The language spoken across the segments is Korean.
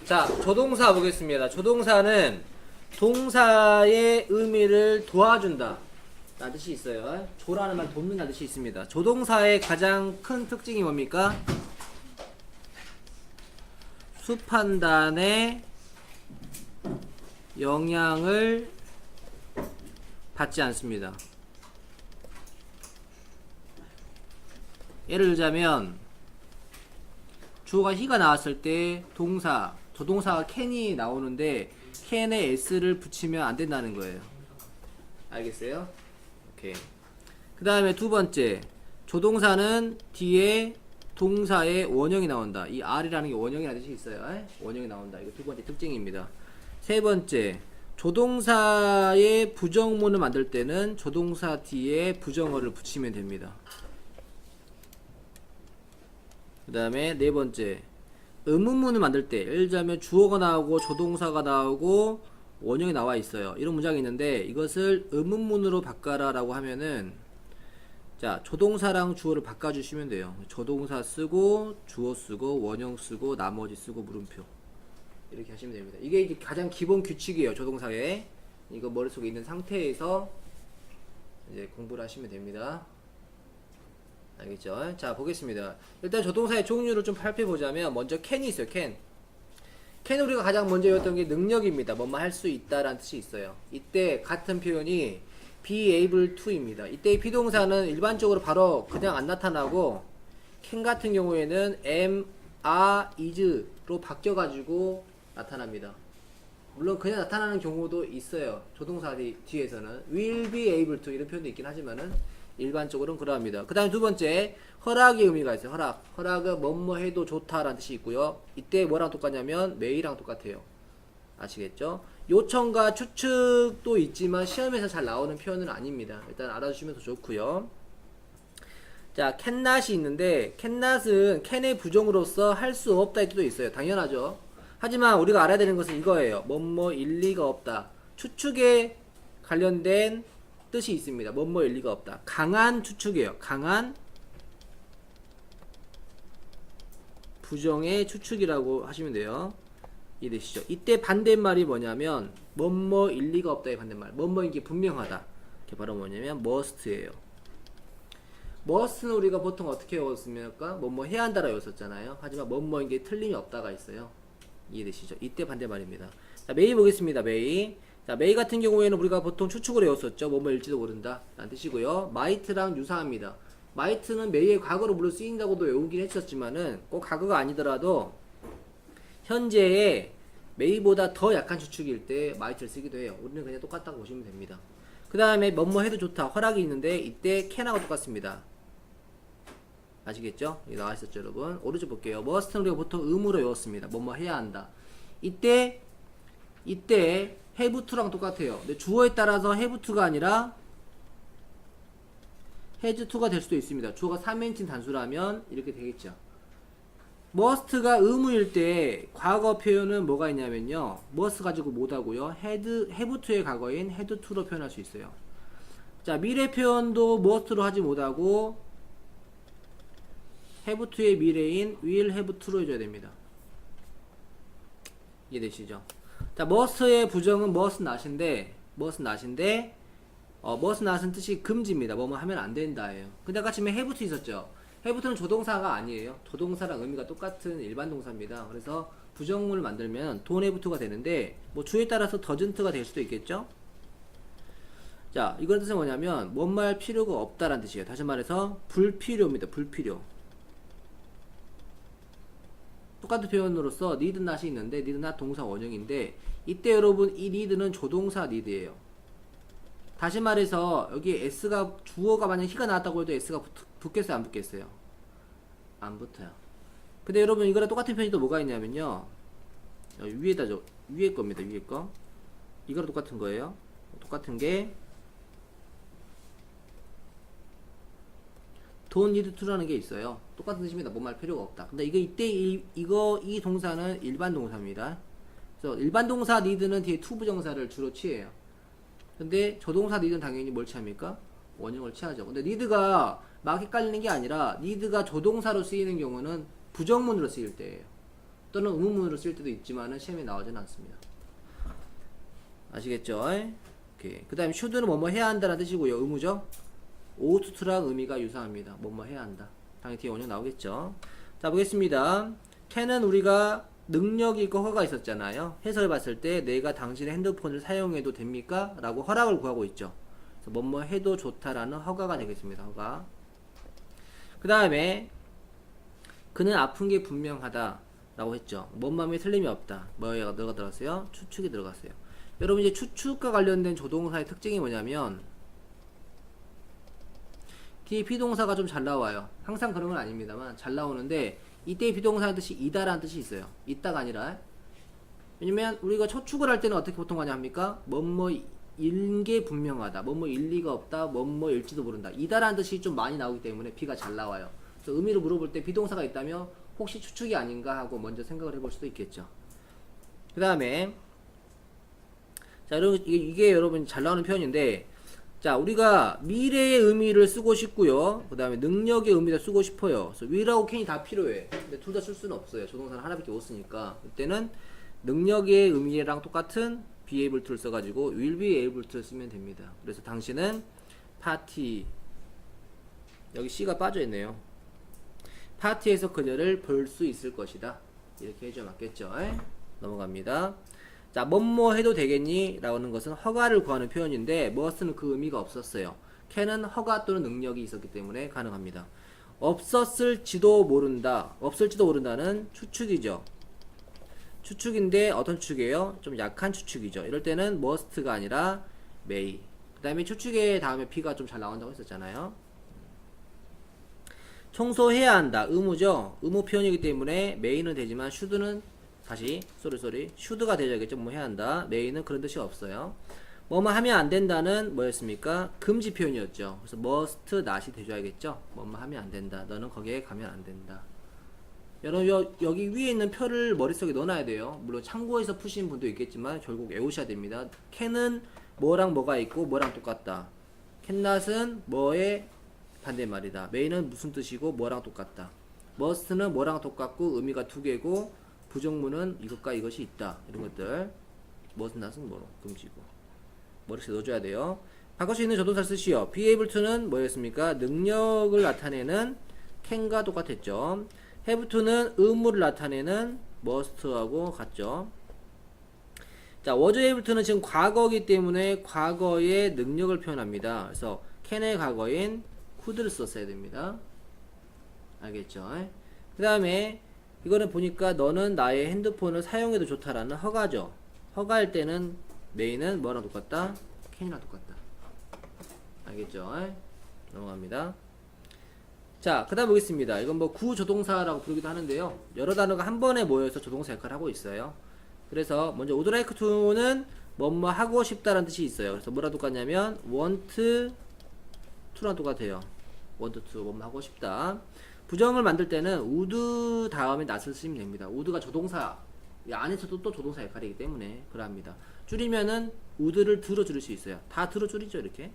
자, 조동사 보겠습니다. 조동사는 동사의 의미를 도와준다 라는 뜻이 있어요. 조라는 말 돕는다는 뜻이 있습니다. 조동사의 가장 큰 특징이 뭡니까? 수판단에 영향을 받지 않습니다. 예를 들자면 주어가 he가 나왔을 때 동사, 조동사가 can이 나오는데 can에 s를 붙이면 안 된다는 거예요. 알겠어요? 오케이. 그 다음에 두 번째, 조동사는 뒤에 동사의 원형이 나온다. 이 R이라는 게 원형이라는 뜻이 있어요. 원형이 나온다. 이거 두 번째 특징입니다. 세 번째, 조동사의 부정문을 만들 때는 조동사 뒤에 부정어를 붙이면 됩니다. 그 다음에 네 번째, 의문문을 만들 때, 예를 들자면 주어가 나오고 조동사가 나오고 원형이 나와 있어요. 이런 문장이 있는데 이것을 의문문으로 바꿔라 라고 하면은, 자, 조동사랑 주어를 바꿔주시면 돼요. 조동사 쓰고 주어 쓰고 원형 쓰고 나머지 쓰고 물음표 이렇게 하시면 됩니다. 이게 이제 가장 기본 규칙이에요. 조동사에. 이거 머릿속에 있는 상태에서 이제 공부를 하시면 됩니다. 알겠죠? 자, 보겠습니다. 일단 조동사의 종류를 좀 살펴보자면 먼저 can이 있어요. can은 우리가 가장 먼저 배웠던 게 능력입니다. 뭐뭐 할 수 있다라는 뜻이 있어요. 이때 같은 표현이 be able to입니다. 이때 비동사는 일반적으로 바로 그냥 안 나타나고 can 같은 경우에는 am, are, is로 바뀌어가지고 나타납니다. 물론 그냥 나타나는 경우도 있어요. 조동사 뒤에서는 will be able to 이런 표현도 있긴 하지만은 일반적으로는 그러합니다. 그 다음에 두 번째, 허락의 의미가 있어요. 허락은 뭐뭐 해도 좋다라는 뜻이 있고요. 이때 뭐랑 똑같냐면 may랑 똑같아요. 아시겠죠? 요청과 추측도 있지만 시험에서 잘 나오는 표현은 아닙니다. 일단 알아주시면 더 좋고요. 자, cannot이 있는데 cannot은 can의 부정으로서 할 수 없다 이 뜻도 있어요. 당연하죠. 하지만 우리가 알아야 되는 것은 이거예요. 뭐뭐 일리가 없다. 추측에 관련된 뜻이 있습니다. 뭐뭐 일리가 없다. 강한 추측이에요. 강한 부정의 추측이라고 하시면 돼요. 이해되시죠? 이때 반대말이 뭐냐면 뭐뭐 일리가 없다의 반대말. 뭐뭐인 게 분명하다. 이게 바로 뭐냐면 must예요. must는 우리가 보통 어떻게 외웠습니까? 뭐뭐 해야 한다라고 외웠었잖아요. 하지만 뭐뭐인 게 틀림이 없다가 있어요. 이해되시죠? 이때 반대말입니다. 자, may 보겠습니다. may. 자, may 같은 경우에는 우리가 보통 추측을 외웠었죠. 뭐뭐일지도 모른다 라는 뜻이고요. might랑 유사합니다. might는 may의 과거로 물론 쓰인다고도 외우긴 했었지만은 꼭 과거가 아니더라도 현재의 may보다 더 약한 추측일 때 might를 쓰기도 해요. 우리는 그냥 똑같다고 보시면 됩니다. 그 다음에 뭐뭐 해도 좋다. 허락이 있는데 이때 can하고 똑같습니다. 아시겠죠? 여기 나와 있었죠, 여러분. 오른쪽 볼게요. must는 우리가 보통 의무로 외웠습니다. 뭐뭐 해야 한다. 이때 have to랑 똑같아요. 근데 주어에 따라서 have to가 아니라 has to가 될 수도 있습니다. 주어가 3인칭 단수라면 이렇게 되겠죠. must가 의무일 때 과거 표현은 뭐가 있냐면요. must 가지고 못하고요. have to의 과거인 had to로 표현할 수 있어요. 자, 미래 표현도 must로 하지 못하고 have to의 미래인 will have to로 해줘야 됩니다. 이해되시죠? 자, must의 부정은 must not인데 must not은 뜻이 금지입니다. 뭐뭐 하면 안 된다예요. 근데 아까 지금 have to 있었죠? have to는 조동사가 아니에요. 조동사랑 의미가 똑같은 일반 동사입니다. 그래서 부정문을 만들면 don't have to가 되는데 뭐 주에 따라서 doesn't가 될 수도 있겠죠? 자, 이건 뜻은 뭐냐면 뭔 말 필요가 없다라는 뜻이에요. 다시 말해서 불필요입니다. 불필요. 똑같은 표현으로서 need not이 있는데 need not 동사 원형인데 이때 여러분 이 need는 조동사 need예요. 다시 말해서 여기 s가 주어가 만약 he가 나왔다고 해도 s가 붙겠어요? 안 붙겠어요? 안 붙어요. 근데 여러분 이거랑 똑같은 표현이 또 뭐가 있냐면요. 위에다죠. 위에 겁니다. 위에 거. 이거랑 똑같은 거예요. 똑같은 게 don't need to라는 게 있어요. 똑같은 뜻입니다. 뭐 말 필요가 없다. 근데 이때 이 동사는 일반 동사입니다. 그래서 일반 동사 need는 뒤에 to 부정사를 주로 취해요. 근데 조동사 need는 당연히 뭘 취합니까? 원형을 취하죠. 근데 need가 막 헷갈리는 게 아니라 need가 조동사로 쓰이는 경우는 부정문으로 쓰일 때예요. 또는 의문문으로 쓸 때도 있지만은 시험에 나오지는 않습니다. 아시겠죠? 오케이. 그 다음에 should는 뭐뭐 해야 한다는 뜻이고요. 의무죠? ought to랑 의미가 유사합니다. 뭐뭐 해야 한다. 당연히 뒤에 원형 나오겠죠. 자, 보겠습니다. can은 우리가 능력이 있고 허가가 있었잖아요. 해석을 봤을 때 내가 당신의 핸드폰을 사용해도 됩니까? 라고 허락을 구하고 있죠. 그래서 뭐뭐 해도 좋다라는 허가가 되겠습니다. 허가. 그 다음에 그는 아픈 게 분명하다 라고 했죠. 뭔 마음에 틀림이 없다. 뭐가 들어갔어요? 추측이 들어갔어요. 여러분 이제 추측과 관련된 조동사의 특징이 뭐냐면 뒤에 비동사가 좀 잘 나와요. 항상 그런 건 아닙니다만 잘 나오는데 이때의 비동사의 뜻이 이다라는 뜻이 있어요. 있다가 아니라. 왜냐면 우리가 추측을 할 때는 어떻게 보통 하냐 합니까? 뭐뭐인 게 분명하다. 뭐뭐 일리가 없다. 뭐뭐일지도 모른다. 이다라는 뜻이 좀 많이 나오기 때문에 비가 잘 나와요. 그래서 의미를 물어볼 때 비동사가 있다면 혹시 추측이 아닌가 하고 먼저 생각을 해볼 수도 있겠죠. 그 다음에 자, 여러분 이게 여러분 잘 나오는 표현인데 자, 우리가 미래의 의미를 쓰고 싶고요. 그 다음에 능력의 의미를 쓰고 싶어요. 그래서 will하고 can이 다 필요해. 근데 둘 다 쓸 수는 없어요. 조동사는 하나밖에 못 쓰니까. 이때는 능력의 의미랑 똑같은 be able to를 써가지고 will be able to 쓰면 됩니다. 그래서 당신은 파티 여기 C가 빠져있네요. 파티에서 그녀를 볼 수 있을 것이다. 이렇게 해줘 맞겠죠? 넘어갑니다. 자, 뭐뭐 해도 되겠니? 라는 것은 허가를 구하는 표현인데 must는 그 의미가 없었어요. can은 허가 또는 능력이 있었기 때문에 가능합니다. 없었을지도 모른다. 없을지도 모른다는 추측이죠. 추측인데 어떤 추측이에요? 좀 약한 추측이죠. 이럴 때는 must가 아니라 may. 그 다음에 추측의 다음에 P가 좀 잘 나온다고 했었잖아요. 청소해야 한다. 의무죠. 의무 표현이기 때문에 may는 되지만 should는 다시 should가 되져야겠죠. 뭐 해야 한다. may는 그런 뜻이 없어요. 뭐뭐 하면 안 된다는 뭐였습니까? 금지 표현이었죠. 그래서 must not이 되줘야겠죠. 뭐뭐 하면 안 된다. 너는 거기에 가면 안 된다. 여러분 여기 위에 있는 표를 머릿속에 넣어놔야 돼요. 물론 참고해서 푸시는 분도 있겠지만 결국 외우셔야 됩니다. can은 뭐랑 뭐가 있고 뭐랑 똑같다. cannot은 뭐의 반대말이다. may는 무슨 뜻이고 뭐랑 똑같다. must는 뭐랑 똑같고 의미가 두 개고 부정문은 이것과 이것이 있다. 이런 것들. must not은 뭐로 금지고. 머릿속에 넣어줘야 돼요. 바꿀 수 있는 조동사 쓰시오. be able to는 뭐였습니까? 능력을 나타내는 can과 똑같았죠. have to는 의무를 나타내는 must하고 같죠. 자, was able to는 지금 과거이기 때문에 과거의 능력을 표현합니다. 그래서 can의 과거인 could를 썼어야 됩니다. 알겠죠? 그 다음에 이거는 보니까 너는 나의 핸드폰을 사용해도 좋다라는 허가죠. 허가할 때는 may는 뭐랑 똑같다? can이랑 똑같다. 알겠죠? 넘어갑니다. 자, 그 다음 보겠습니다. 이건 뭐 구조동사라고 부르기도 하는데요. 여러 단어가 한 번에 모여서 조동사 역할을 하고 있어요. 그래서 먼저 would like to는 뭐뭐 하고 싶다라는 뜻이 있어요. 그래서 뭐랑 똑같냐면 want to랑 똑같아요. want to 뭐뭐 하고 싶다. 부정을 만들 때는 would 다음에 not을 쓰시면 됩니다. would가 조동사 이 안에서도 또 조동사 역할이기 때문에 그러합니다. 줄이면은 would를 들어 줄일 수 있어요. 다 들어 줄이죠 이렇게.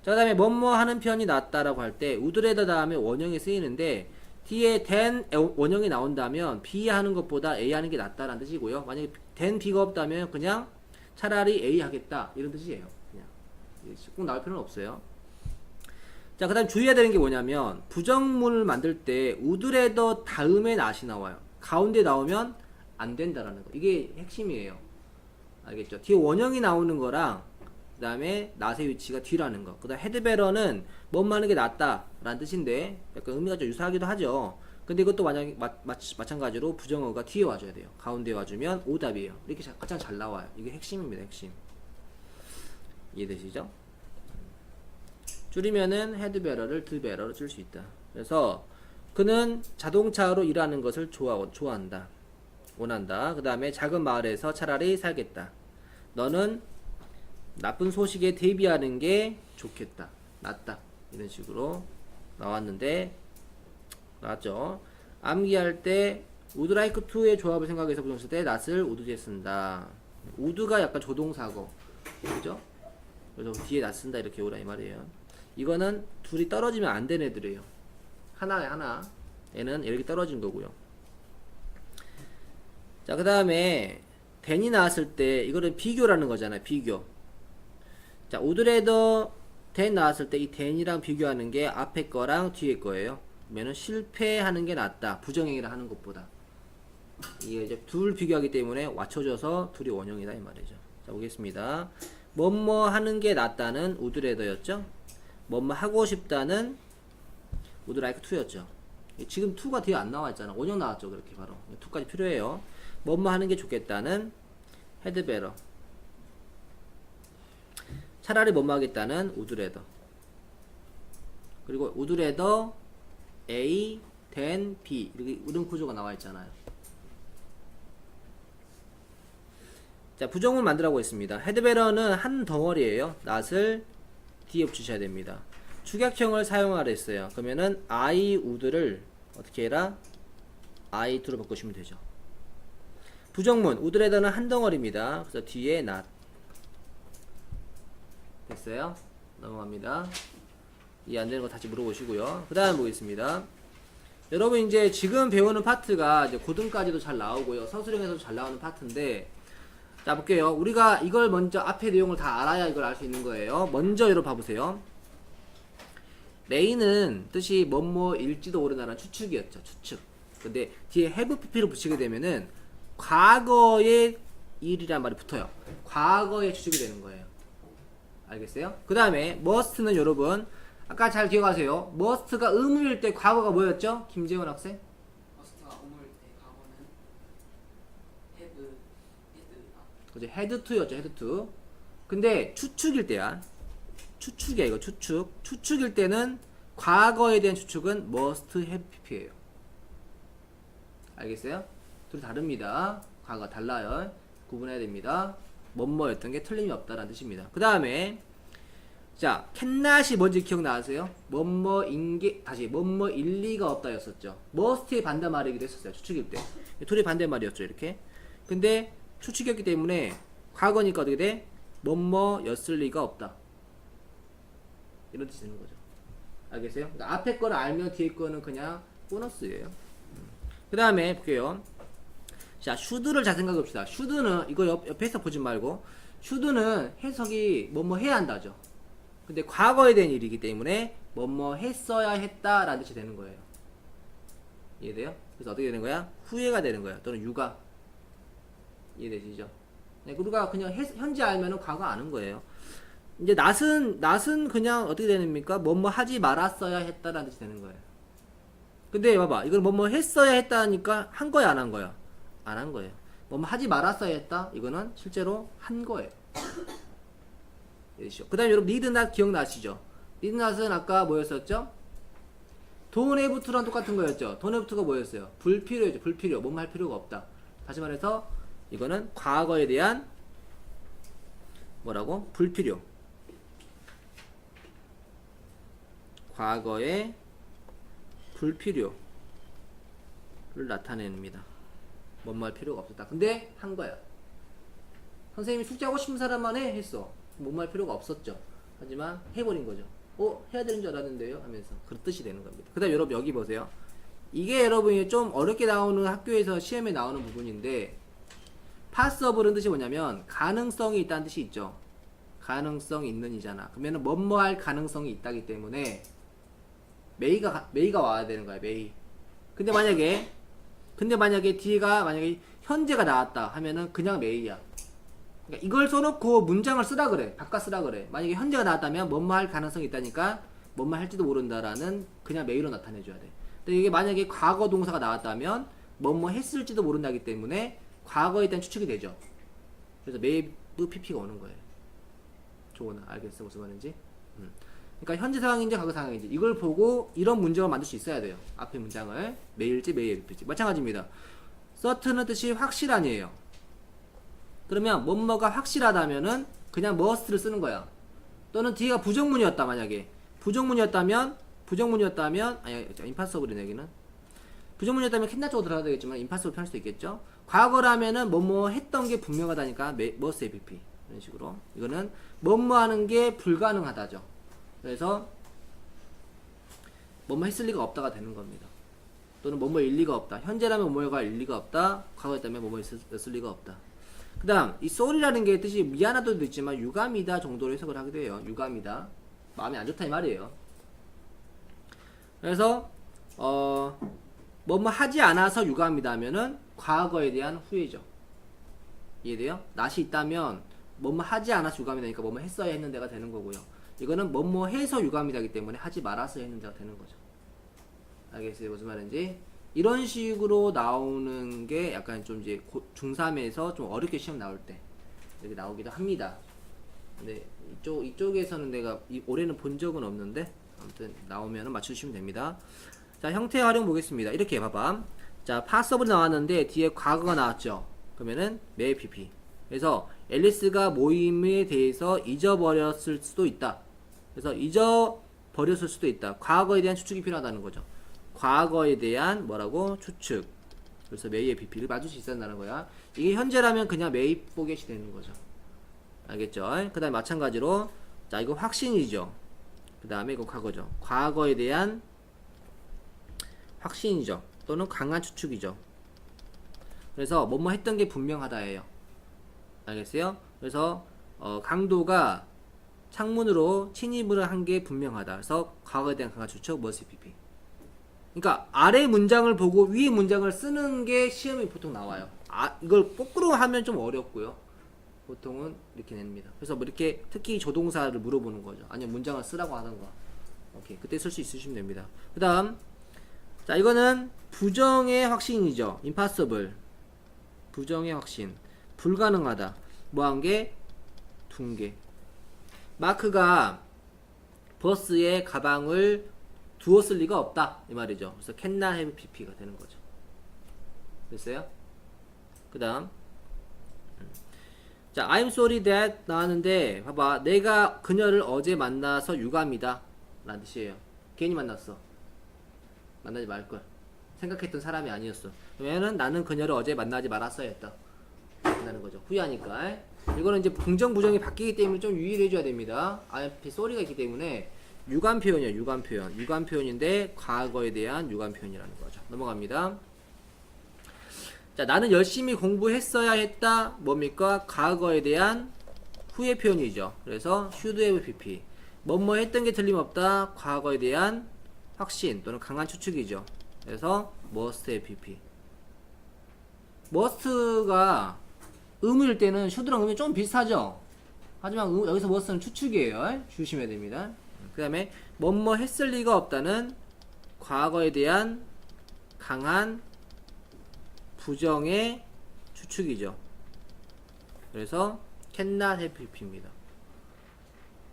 자, 그 다음에 뭐뭐 하는 편이 낫다라고 할 때 would에다 다음에 원형이 쓰이는데 뒤에 than 원형이 나온다면 B 하는 것보다 A 하는 게 낫다라는 뜻이고요. 만약에 than B가 없다면 그냥 차라리 A 하겠다 이런 뜻이에요. 그냥 꼭 나올 필요는 없어요. 자, 그 다음 주의해야 되는 게 뭐냐면 부정문을 만들 때 would에다 다음에 not이 나와요. 가운데 나오면 안 된다라는 거. 이게 핵심이에요. 알겠죠? 뒤에 원형이 나오는 거랑 그 다음에 not의 위치가 뒤라는 거. 그 다음 헤드베러는 뭐뭐 하는 게 낫다 라는 뜻인데 약간 의미가 좀 유사하기도 하죠. 근데 이것도 만약에 마찬가지로 부정어가 뒤에 와줘야 돼요. 가운데 와주면 오답이에요. 이렇게 가장 잘 나와요. 이게 핵심입니다. 핵심. 이해되시죠? 줄이면은 헤드베러를 드베러로 쓸 수 있다. 그래서 그는 자동차로 일하는 것을 좋아한다. 원한다. 그 다음에 작은 마을에서 차라리 살겠다. 너는 나쁜 소식에 대비하는 게 좋겠다. 낫다. 이런 식으로 나왔는데 나왔죠. 암기할 때 would like to의 조합을 생각해서 부정쓸 때 not을 would 뒤에 쓴다. would가 약간 조동사고 그죠? 그래서 뒤에 not 쓴다 이렇게 오라 이 말이에요. 이거는 둘이 떨어지면 안 되는 애들이에요. 하나에 하나. 얘는 이렇게 떨어진 거고요. 자, 그 다음에 then이 나왔을 때 이거는 비교라는 거잖아요. 비교. 자, would rather than 나왔을 때 이 than이랑 비교하는 게 앞에 거랑 뒤에 거예요. 그러면은 실패하는 게 낫다. 부정행위를 하는 것보다. 이게 이제 둘 비교하기 때문에 맞춰져서 둘이 원형이다 이 말이죠. 자, 보겠습니다. 뭐뭐 하는 게 낫다는 would rather였죠. 뭐뭐 하고 싶다는 would like to였죠. 지금 2가 뒤에 안 나와 있잖아. 원형 나왔죠. 그렇게 바로 2까지 필요해요. 뭐뭐 하는 게 좋겠다는 had better. 차라리 뭐뭐 하겠다는 would rather. 그리고 would rather A than B 이런 구조가 나와 있잖아요. 자, 부정문 만들어 보겠습니다. had better는 한 덩어리예요. not을 뒤에 붙이셔야 됩니다. 축약형을 사용하라 했어요. 그러면은 I would를 어떻게 해라? I to로 바꾸시면 되죠. 부정문 would rather는 한 덩어리입니다. 그래서 뒤에 not. 됐어요? 넘어갑니다. 이해 안 되는 거 다시 물어보시고요. 그 다음 보겠습니다. 여러분 이제 지금 배우는 파트가 이제 고등까지도 잘 나오고요. 서술형에서도 잘 나오는 파트인데, 자 볼게요. 우리가 이걸 먼저 앞에 내용을 다 알아야 이걸 알 수 있는 거예요. 먼저 여러분 봐보세요. 레이는 뜻이 뭐뭐일지도 모른다는 추측이었죠. 추측. 근데 뒤에 have pp를 붙이게 되면은 과거의 일이란 말이 붙어요. 과거의 추측이 되는 거예요. 알겠어요? 그 다음에 must는 여러분 아까 잘 기억하세요. must가 의무일 때 과거가 뭐였죠? 김재원 학생? must가 의무일 때 과거는 have, 그죠? had to였죠. had to. 근데 추측일 때야. 추측이야 이거 추측. 추측일 때는 과거에 대한 추측은 must have pp예요. 알겠어요? 둘이 다릅니다. 과거가 달라요. 구분해야 됩니다. 뭐뭐였던 게 틀림이 없다라는 뜻입니다. 그 다음에 자, cannot이 뭔지 기억나세요? 뭐뭐인 게 다시 뭐뭐일 리가 없다 였었죠. must의 반대말이기도 했었어요. 추측일 때. 둘이 반대말이었죠. 이렇게. 근데 추측이었기 때문에 과거니까 어떻게 돼? 뭐뭐였을 리가 없다. 이런 뜻이 되는 거죠. 알겠어요? 그러니까 앞에 거를 알면 뒤에 거는 그냥 보너스예요. 그 다음에 볼게요. 자, should를 잘 생각해 봅시다. should는 이거 옆에서 보지 말고 should는 해석이 뭐뭐 해야 한다죠. 근데 과거에 대한 일이기 때문에 뭐뭐 했어야 했다라는 뜻이 되는 거예요. 이해돼요? 그래서 어떻게 되는 거야? 후회가 되는 거야. 또는 유가. 이해되시죠? 네, 우리가 그냥 현재 알면은 과거 아는 거예요. 이제 낫은 그냥 어떻게 되는입니까? 뭐뭐 하지 말았어야 했다라는 뜻이 되는 거예요. 근데 봐봐, 이걸 뭐뭐 했어야 했다니까 한 거야 안 한 거야? 안 한 거예요. 뭐뭐 하지 말았어야 했다. 이거는 실제로 한 거예요. 그 다음에 여러분 need not 기억나시죠? need not은 아까 뭐였었죠? don't have to랑 똑같은 거였죠. don't have to가 뭐였어요? 불필요했죠. 불필요. 뭐뭐 할 필요가 없다. 다시 말해서 이거는 과거에 대한 뭐라고? 불필요. 과거의 불필요를 나타냅니다. 뭐뭐 할 필요가 없었다. 근데 한 거야. 선생님이 숙제하고 싶은 사람만 해 했어. 뭐뭐 할 필요가 없었죠. 하지만 해버린 거죠. 해야 되는 줄 알았는데요 하면서 그런 뜻이 되는 겁니다. 그 다음 여러분 여기 보세요. 이게 여러분이 좀 어렵게 나오는 학교에서 시험에 나오는 부분인데 possible은 뜻이 뭐냐면 가능성이 있다는 뜻이 있죠. 가능성이 있는 이잖아. 그러면은 뭐뭐 할 가능성이 있다기 때문에 may가 와야 되는 거야. may. 근데 만약에 뒤가 만약에 현재가 나왔다 하면은 그냥 may야. 그러니까 이걸 써놓고 문장을 쓰라 그래. 바꿔 쓰라 그래. 만약에 현재가 나왔다면 뭐뭐 할 가능성이 있다니까 뭐뭐 할지도 모른다라는 그냥 may로 나타내줘야 돼. 근데 이게 만약에 과거 동사가 나왔다면 뭐뭐 했을지도 모른다기 때문에 과거에 대한 추측이 되죠. 그래서 may pp가 오는 거예요. 좋으나 알겠어 무슨 말인지? 그러니까 현재 상황인지 과거 상황인지 이걸 보고 이런 문장을 만들 수 있어야 돼요. 앞에 문장을 may일지 may일지 마찬가지입니다. certain은 뜻이 확실한이에요. 그러면 뭐뭐가 확실하다면은 그냥 must를 쓰는 거야. 또는 뒤가 부정문이었다 만약에 부정문이었다면 아니 impossible이네 여기는 부정문이었다면 cannot 쪽으로 들어가야 되겠지만 impossible 할 수도 있겠죠. 과거라면은 뭐뭐 했던 게 분명하다니까 must have been 이런 식으로 이거는 뭐뭐 하는 게 불가능하다죠. 그래서 뭐뭐 했을 리가 없다가 되는 겁니다. 또는 뭐뭐일 리가 없다. 현재라면 뭐뭐가 일 리가 없다. 과거였다면 뭐뭐였을 리가 없다. 그 다음 이 sorry라는 게 뜻이 미안하다도 있지만 유감이다 정도로 해석을 하게 돼요. 유감이다. 마음이 안 좋다 이 말이에요. 그래서 뭐뭐 하지 않아서 유감이다 하면은 과거에 대한 후회죠. 이해돼요? 낫이 있다면 뭐뭐 하지 않아서 유감이 되니까 뭐뭐 했어야 했는데가 되는 거고요. 이거는 뭐뭐 해서 유감이 되기 때문에 하지 말아서 했는데가 되는 거죠. 알겠어요? 무슨 말인지? 이런 식으로 나오는 게 약간 좀 이제 중3에서 좀 어렵게 시험 나올 때 이렇게 나오기도 합니다. 근데 이쪽에서는 내가 올해는 본 적은 없는데 아무튼 나오면은 맞추시면 됩니다. 자, 형태 활용 보겠습니다. 이렇게 봐봐. 자, possible 나왔는데 뒤에 과거가 나왔죠. 그러면은 may pp. 그래서 앨리스가 모임에 대해서 잊어버렸을 수도 있다. 그래서 잊어버렸을 수도 있다. 과거에 대한 추측이 필요하다는 거죠. 과거에 대한 뭐라고? 추측. 그래서 may의 pp를 맞을 수 있다는 거야. 이게 현재라면 그냥 may forget이 되는 거죠. 알겠죠? 그 다음에 마찬가지로 자, 이거 확신이죠. 그 다음에 이거 과거죠. 과거에 대한 확신이죠. 또는 강한 추측이죠. 그래서 뭐뭐 했던 게 분명하다예요. 알겠어요? 그래서 강도가 창문으로 침입을 한 게 분명하다. 그래서 과거에 대한 강한 추측 must pp. 그러니까 아래 문장을 보고 위에 문장을 쓰는 게 시험에 보통 나와요. 이걸 거꾸로 하면 좀 어렵고요. 보통은 이렇게 냅니다. 그래서 뭐 이렇게 특히 조동사를 물어보는 거죠. 아니면 문장을 쓰라고 하던가. 오케이, 그때 쓸 수 있으시면 됩니다. 그 다음 자, 이거는 부정의 확신이죠. impossible. 부정의 확신. 불가능하다. 뭐 한 개? 둔 개. 마크가 버스에 가방을 두었을 리가 없다. 이 말이죠. 그래서 cannot have pp가 되는 거죠. 됐어요? 그 다음 자, I'm sorry that 나왔는데 봐봐. 내가 그녀를 어제 만나서 유감이다 라는 뜻이에요. 괜히 만났어. 만나지 말걸. 생각했던 사람이 아니었어. 왜냐면 나는 그녀를 어제 만나지 말았어야 했다. 라는 거죠. 후회하니까. 이거는 이제 긍정 부정이 바뀌기 때문에 좀 유의를 해줘야 됩니다. 앞에 쏘리가 있기 때문에 유감 표현이에요. 유감 표현. 유감 표현인데 과거에 대한 유감 표현이라는 거죠. 넘어갑니다. 자, 나는 열심히 공부했어야 했다. 뭡니까? 과거에 대한 후회 표현이죠. 그래서 should have pp. 뭐뭐 했던 게 틀림없다. 과거에 대한 확신 또는 강한 추측이죠. 그래서 must have pp. must가 의무일 때는 should랑 의무이 좀 비슷하죠. 하지만 여기서 must는 추측이에요. 조심해야 됩니다. 그 다음에 뭐뭐 했을 리가 없다는 과거에 대한 강한 부정의 추측이죠. 그래서 cannot have pp입니다.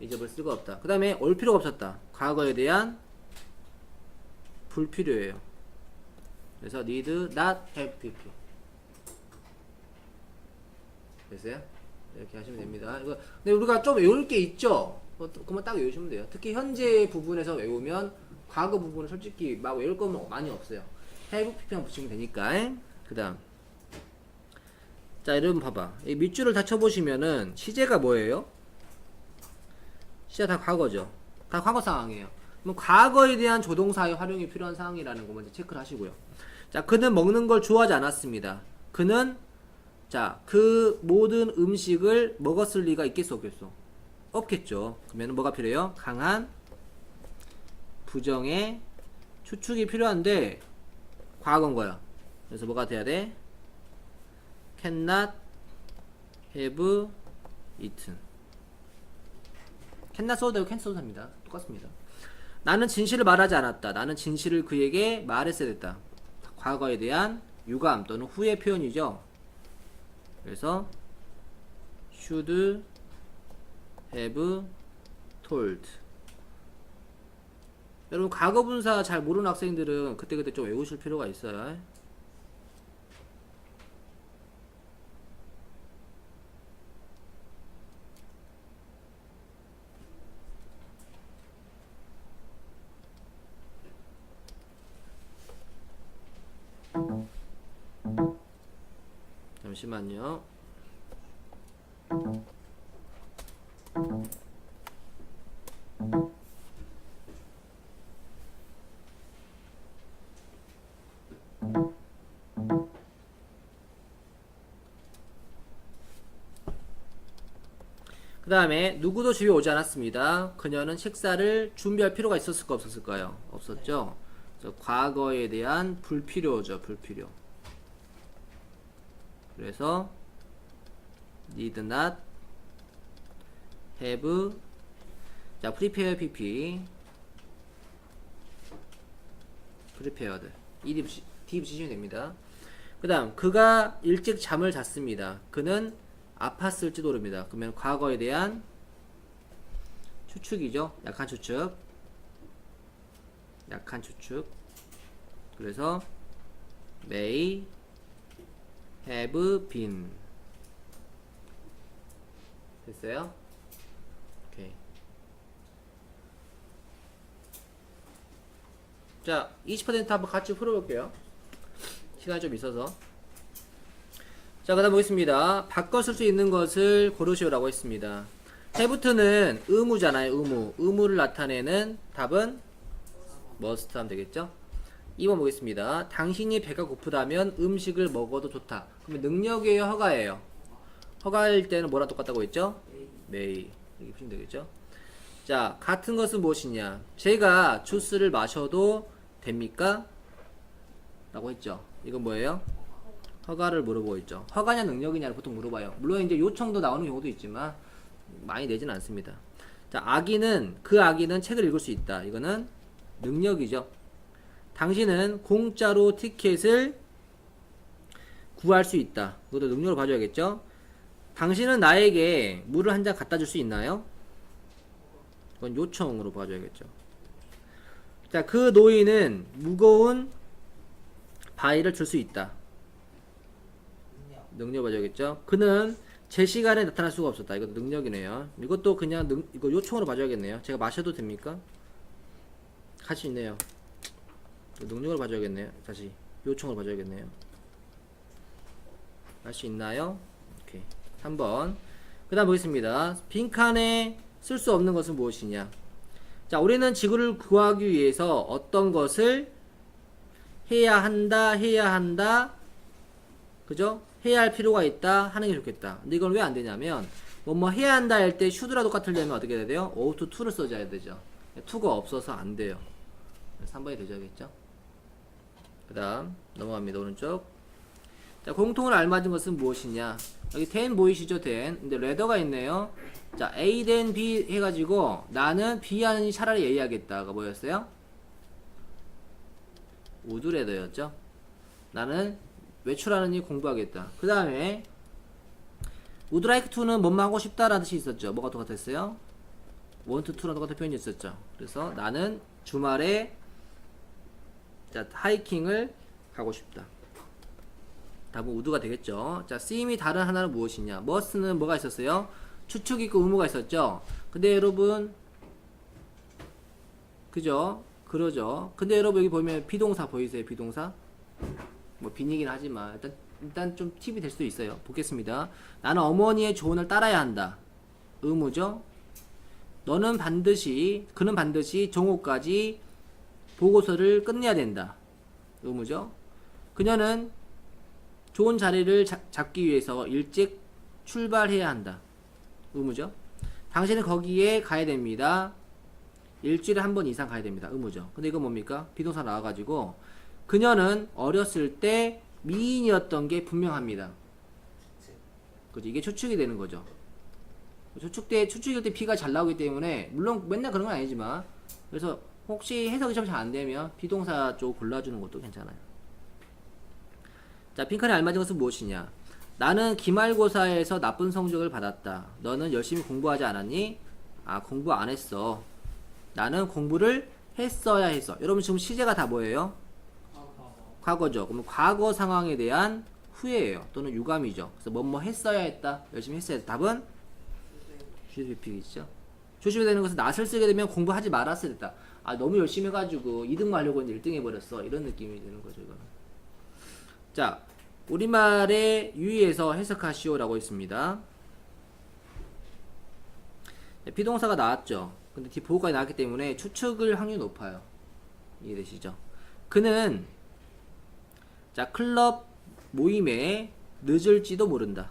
잊어버릴 수가 없다. 그 다음에 올 필요가 없었다. 과거에 대한 불필요해요. 그래서 need not have pp. 됐어요? 이렇게 하시면 됩니다. 이거 근데 우리가 좀 외울 게 있죠? 그만 딱 외우시면 돼요. 특히 현재 부분에서 외우면 과거 부분은 솔직히 막 외울 건 많이 없어요. have pp만 붙이면 되니까. 그 다음 자, 여러분 봐봐. 이 밑줄을 다 쳐보시면은 시제가 뭐예요? 시제 다 과거죠. 다 과거 상황이에요. 그럼 과거에 대한 조동사의 활용이 필요한 상황이라는 거 먼저 체크를 하시고요. 자, 그는 먹는 걸 좋아하지 않았습니다. 그는 자, 그 모든 음식을 먹었을 리가 있겠어 없겠어? 없겠죠. 그러면 뭐가 필요해요? 강한 부정의 추측이 필요한데 과거인 거야. 그래서 뭐가 돼야 돼? cannot have eaten. cannot 써도 되고 can 써도 됩니다. 똑같습니다. 나는 진실을 말하지 않았다. 나는 진실을 그에게 말했어야 됐다. 과거에 대한 유감 또는 후회 표현이죠. 그래서 should have told. 여러분 과거 분사 잘 모르는 학생들은 그때그때 좀 외우실 필요가 있어요. 잠시만요. 그 다음에 누구도 집에 오지 않았습니다. 그녀는 식사를 준비할 필요가 있었을까 없었을까요? 없었죠. 그래서 과거에 대한 불필요죠. 불필요. 그래서 need not have 자 prepare pp prepared ed 붙이시면 됩니다. 그 다음 그가 일찍 잠을 잤습니다. 그는 아팠을지도 모릅니다. 그러면 과거에 대한 추측이죠. 약한 추측. 약한 추측. 그래서 may have been 됐어요? 오케이. 자, 20% 한번 같이 풀어볼게요. 시간이 좀 있어서. 자, 그 다음 보겠습니다. 바꿔 쓸 수 있는 것을 고르시오라고 했습니다. have는 의무잖아요. 의무. 의무를 나타내는 답은 must 하면 되겠죠? 2번 보겠습니다. 당신이 배가 고프다면 음식을 먹어도 좋다. 그러면 능력이에요? 허가예요? 허가일 때는 뭐랑 똑같다고 했죠? may. 이렇게 보시면 되겠죠? 자, 같은 것은 무엇이냐? 제가 주스를 마셔도 됩니까? 라고 했죠. 이건 뭐예요? 허가를 물어보고 있죠. 허가냐 능력이냐를 보통 물어봐요. 물론 이제 요청도 나오는 경우도 있지만 많이 내진 않습니다. 자, 그 아기는 책을 읽을 수 있다. 이거는 능력이죠. 당신은 공짜로 티켓을 구할 수 있다. 이것도 능력으로 봐줘야겠죠. 당신은 나에게 물을 한 잔 갖다 줄 수 있나요? 이건 요청으로 봐줘야겠죠. 자, 그 노인은 무거운 바위를 줄 수 있다. 능력 봐줘야겠죠. 그는 제 시간에 나타날 수가 없었다. 이것도 능력이네요. 이것도 그냥 이거 요청으로 봐줘야겠네요. 제가 마셔도 됩니까? 할 수 있네요. 능력을 봐줘야겠네요. 다시 요청을 봐줘야겠네요. 할 수 있나요? 오케이. 3번. 그 다음 보겠습니다. 빈칸에 쓸 수 없는 것은 무엇이냐? 자, 우리는 지구를 구하기 위해서 어떤 것을 해야 한다. 그죠? 해야 할 필요가 있다 하는 게 좋겠다. 근데 이건 왜 안 되냐면 뭐 해야 한다 할 때 should라 똑같으려면 어떻게 해야 돼요? ought to를 써줘야 되죠. to가 없어서 안 돼요. 3번이 되죠겠죠? 그 다음 넘어갑니다. 오른쪽. 자, 공통으로 알맞은 것은 무엇이냐? 여기 then 보이시죠? then. 근데 rather가 있네요. 자, A then B 해가지고 나는 B 하느니 차라리 A 하겠다가 뭐였어요? would rather였죠? 나는 외출하느니 공부하겠다. 그 다음에 would like to는 뭐뭐 하고 싶다라는 뜻이 있었죠. 뭐가 똑같았어요? want to랑 똑같은 표현이 있었죠. 그래서 나는 주말에 자, 하이킹을 가고 싶다. 답은 would가 되겠죠. 자, seem이 다른 하나는 무엇이냐? must는 뭐가 있었어요? 추측 있고 의무가 있었죠. 근데 여러분 그죠? 그러죠. 근데 여러분 여기 보면 비동사 보이세요? 비동사? 뭐 빈이긴 하지만 일단 좀 팁이 될 수도 있어요. 보겠습니다. 나는 어머니의 조언을 따라야 한다. 의무죠. 그는 반드시 정오까지 보고서를 끝내야 된다. 의무죠. 그녀는 좋은 자리를 잡기 위해서 일찍 출발해야 한다. 의무죠. 당신은 거기에 가야 됩니다. 일주일에 한 번 이상 가야 됩니다. 의무죠. 근데 이건 뭡니까? 비동사 나와가지고 그녀는 어렸을 때 미인이었던 게 분명합니다. 그죠? 이게 추측이 되는 거죠. 추측일 때 B가 잘 나오기 때문에 물론 맨날 그런 건 아니지만 그래서 혹시 해석이 좀 잘 안 되면 비동사 쪽 골라주는 것도 괜찮아요. 자, 빈칸에 알맞은 것은 무엇이냐? 나는 기말고사에서 나쁜 성적을 받았다. 너는 열심히 공부하지 않았니? 아, 공부 안 했어. 나는 공부를 했어야 했어. 여러분 지금 시제가 다 뭐예요? 과거죠. 그러면 과거 상황에 대한 후회예요. 또는 유감이죠. 그래서 뭐뭐 했어야 했다. 열심히 했어야 했다. 답은 슈즈비픽이죠. 조심해야 되는 것은 낫을 쓰게 되면 공부하지 말았어야 됐다. 아, 너무 열심히 해가지고 2등만 하려고 했는데 1등 해버렸어. 이런 느낌이 드는 거죠, 이거는. 자, 우리말의 유의에서 해석하시오라고 했습니다. 비동사가 나왔죠. 근데 뒤 보호까지 나왔기 때문에 추측을 확률이 높아요. 이해되시죠? 그는 자, 클럽 모임에 늦을지도 모른다.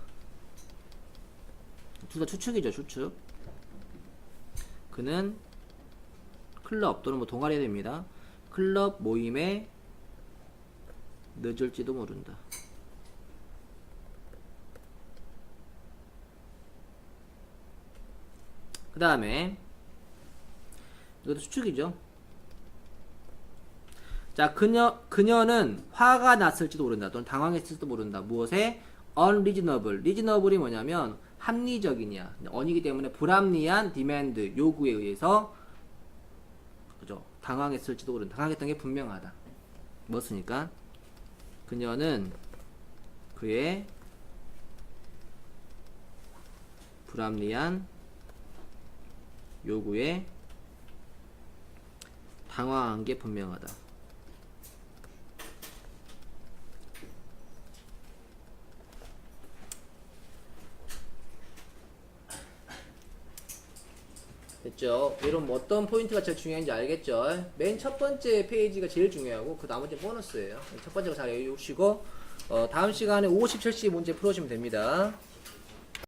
둘 다 추측이죠, 추측. 그는 클럽 또는 뭐 동아리가 됩니다. 클럽 모임에 늦을지도 모른다. 그 다음에 이것도 수축이죠. 자, 그녀는 화가 났을지도 모른다. 또는 당황했을지도 모른다. 무엇에? unreasonable. reasonable이 뭐냐면 합리적이냐. 언이기 때문에 불합리한 demand, 요구에 의해서 그죠? 당황했을지도 모른다. 당황했던 게 분명하다. 뭐였으니까? 그녀는 그의 불합리한 요구에 당황한 게 분명하다. 됐죠? 이런 뭐 어떤 포인트가 제일 중요한지 알겠죠? 맨 첫 번째 페이지가 제일 중요하고 그 나머지 보너스예요. 첫 번째가 잘 외우시고 다음 시간에 57시 문제 풀어주시면 됩니다.